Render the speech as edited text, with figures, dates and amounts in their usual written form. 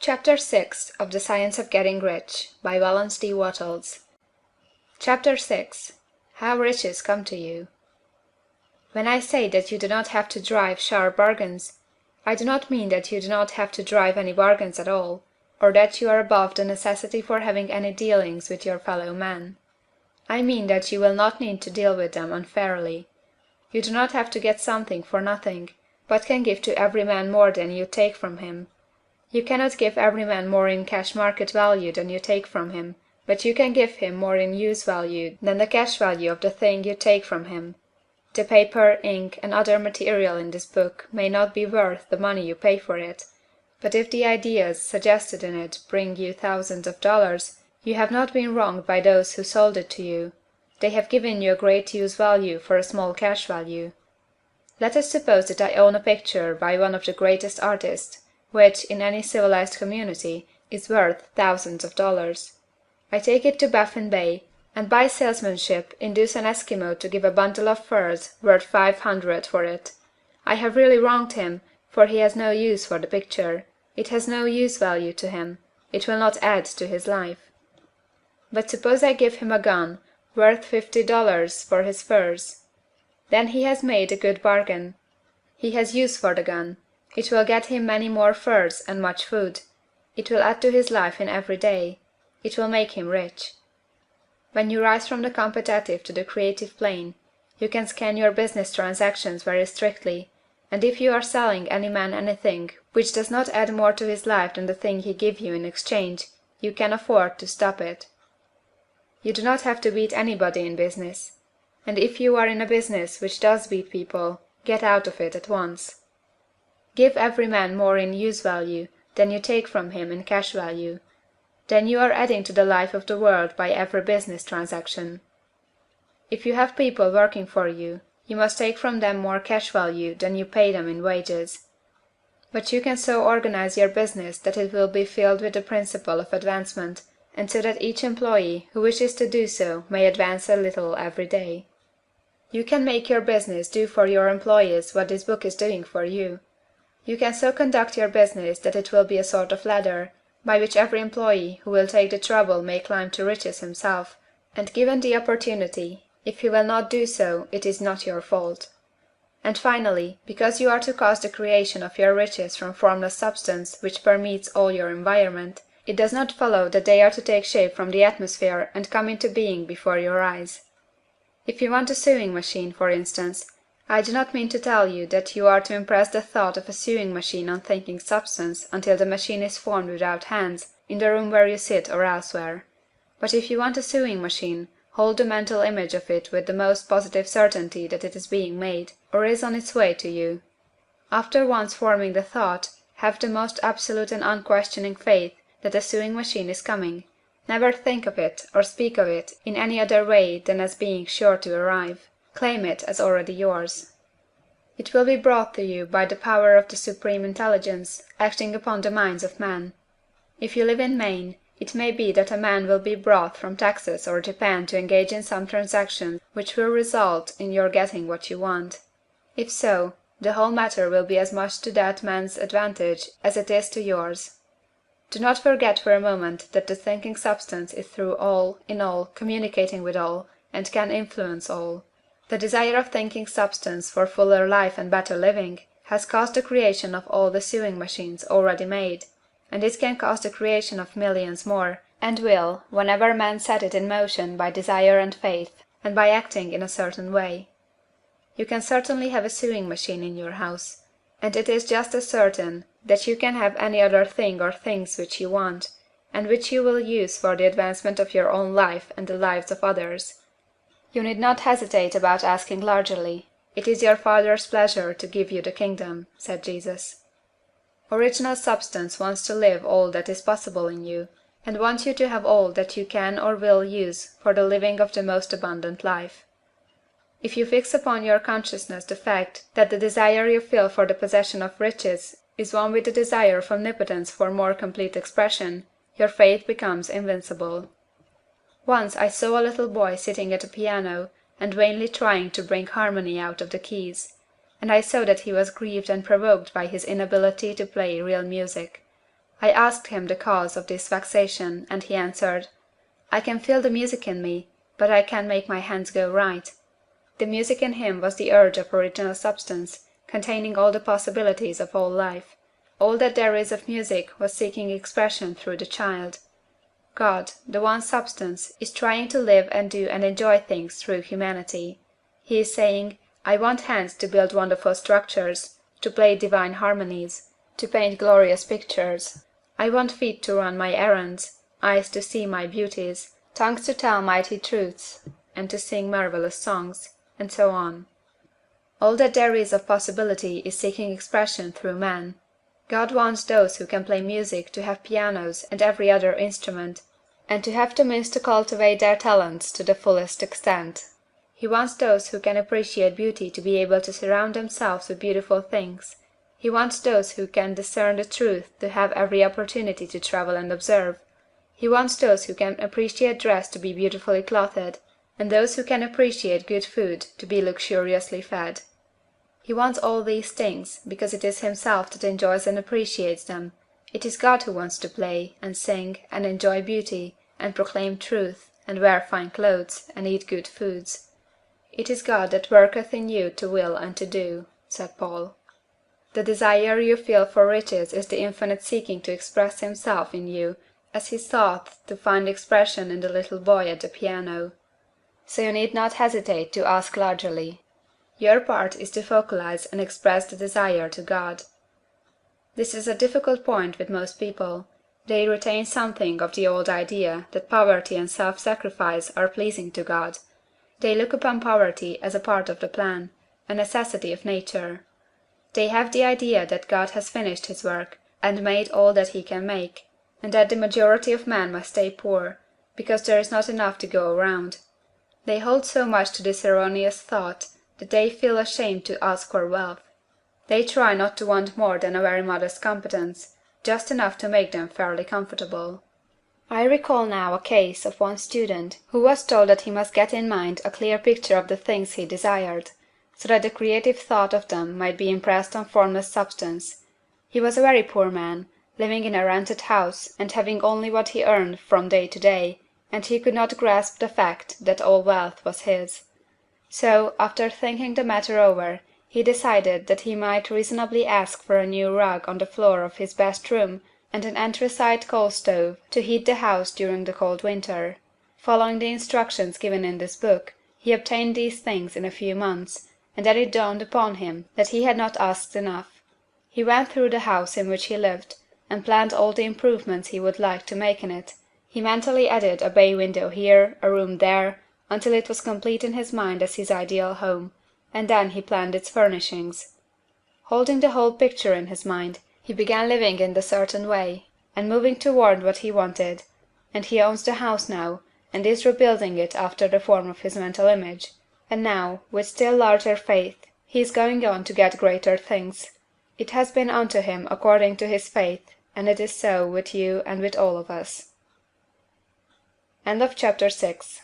Chapter 6 of The Science of Getting Rich by Wallace Wattles. Chapter 6. How Riches Come to You. When I say that you do not have to drive sharp bargains, I do not mean that you do not have to drive any bargains at all, or that you are above the necessity for having any dealings with your fellow men. I mean that you will not need to deal with them unfairly. You do not have to get something for nothing, but can give to every man more than you take from him. You cannot give every man more in cash market value than you take from him, but you can give him more in use value than the cash value of the thing you take from him. The paper, ink, and other material in this book may not be worth the money you pay for it, but if the ideas suggested in it bring you thousands of dollars, you have not been wronged by those who sold it to you. They have given you a great use value for a small cash value. Let us suppose that I own a picture by one of the greatest artists, which, in any civilized community, is worth thousands of dollars. I take it to Baffin Bay, and by salesmanship induce an Eskimo to give a bundle of furs worth $500 for it. I have really wronged him, for he has no use for the picture. It has no use value to him. It will not add to his life. But suppose I give him a gun, worth $50 for his furs. Then he has made a good bargain. He has use for the gun. It will get him many more furs and much food. It will add to his life in every day. It will make him rich. When you rise from the competitive to the creative plane, you can scan your business transactions very strictly, and if you are selling any man anything which does not add more to his life than the thing he gives you in exchange, you can afford to stop it. You do not have to beat anybody in business. And if you are in a business which does beat people, get out of it at once. Give every man more in use value than you take from him in cash value. Then you are adding to the life of the world by every business transaction. If you have people working for you, you must take from them more cash value than you pay them in wages. But you can so organize your business that it will be filled with the principle of advancement, and so that each employee who wishes to do so may advance a little every day. You can make your business do for your employees what this book is doing for you. You can so conduct your business that it will be a sort of ladder, by which every employee who will take the trouble may climb to riches himself, and given the opportunity, if he will not do so, it is not your fault. And finally, because you are to cause the creation of your riches from formless substance which permeates all your environment, it does not follow that they are to take shape from the atmosphere and come into being before your eyes. If you want a sewing machine, for instance, I do not mean to tell you that you are to impress the thought of a sewing machine on thinking substance until the machine is formed without hands, in the room where you sit or elsewhere. But if you want a sewing machine, hold the mental image of it with the most positive certainty that it is being made, or is on its way to you. After once forming the thought, have the most absolute and unquestioning faith that a sewing machine is coming. Never think of it or speak of it in any other way than as being sure to arrive. Claim it as already yours. It will be brought to you by the power of the Supreme Intelligence acting upon the minds of men. If you live in Maine, it may be that a man will be brought from Texas or Japan to engage in some transaction which will result in your getting what you want. If so, the whole matter will be as much to that man's advantage as it is to yours. Do not forget for a moment that the thinking substance is through all, in all, communicating with all, and can influence all. The desire of thinking substance for fuller life and better living has caused the creation of all the sewing machines already made, and it can cause the creation of millions more, and will, whenever men set it in motion by desire and faith, and by acting in a certain way. You can certainly have a sewing machine in your house, and it is just as certain that you can have any other thing or things which you want, and which you will use for the advancement of your own life and the lives of others. You need not hesitate about asking largely. It is your Father's pleasure to give you the kingdom, said Jesus. Original substance wants to live all that is possible in you, and wants you to have all that you can or will use for the living of the most abundant life. If you fix upon your consciousness the fact that the desire you feel for the possession of riches is one with the desire of omnipotence for more complete expression, your faith becomes invincible. Once I saw a little boy sitting at a piano and vainly trying to bring harmony out of the keys, and I saw that he was grieved and provoked by his inability to play real music. I asked him the cause of this vexation, and he answered, I can feel the music in me, but I can't make my hands go right. The music in him was the urge of original substance, containing all the possibilities of all life. All that there is of music was seeking expression through the child. God, the one substance, is trying to live and do and enjoy things through humanity. He is saying, I want hands to build wonderful structures, to play divine harmonies, to paint glorious pictures. I want feet to run my errands, eyes to see my beauties, tongues to tell mighty truths, and to sing marvelous songs, and so on. All that there is of possibility is seeking expression through man. God wants those who can play music to have pianos and every other instrument, and to have the means to cultivate their talents to the fullest extent. He wants those who can appreciate beauty to be able to surround themselves with beautiful things. He wants those who can discern the truth to have every opportunity to travel and observe. He wants those who can appreciate dress to be beautifully clothed, and those who can appreciate good food to be luxuriously fed. He wants all these things, because it is himself that enjoys and appreciates them. It is God who wants to play, and sing, and enjoy beauty, and proclaim truth, and wear fine clothes, and eat good foods. It is God that worketh in you to will and to do, said Paul. The desire you feel for riches is the infinite seeking to express himself in you, as he sought to find expression in the little boy at the piano. So you need not hesitate to ask largely. Your part is to focalize and express the desire to God. This is a difficult point with most people. They retain something of the old idea that poverty and self-sacrifice are pleasing to God. They look upon poverty as a part of the plan, a necessity of nature. They have the idea that God has finished his work, and made all that he can make, and that the majority of men must stay poor, because there is not enough to go around. They hold so much to this erroneous thought that they feel ashamed to ask for wealth. They try not to want more than a very modest competence, just enough to make them fairly comfortable. I recall now a case of one student who was told that he must get in mind a clear picture of the things he desired, so that the creative thought of them might be impressed on formless substance. He was a very poor man, living in a rented house, and having only what he earned from day to day, and he could not grasp the fact that all wealth was his. So, after thinking the matter over, he decided that he might reasonably ask for a new rug on the floor of his best room and an anthracite coal stove to heat the house during the cold winter. Following the instructions given in this book, he obtained these things in a few months, and then it dawned upon him that he had not asked enough. He went through the house in which he lived, and planned all the improvements he would like to make in it. He mentally added a bay window here, a room there, until it was complete in his mind as his ideal home, and then he planned its furnishings. Holding the whole picture in his mind, he began living in the certain way, and moving toward what he wanted, and he owns the house now, and is rebuilding it after the form of his mental image, and now, with still larger faith, he is going on to get greater things. It has been unto him according to his faith, and it is so with you and with all of us. End of chapter 6.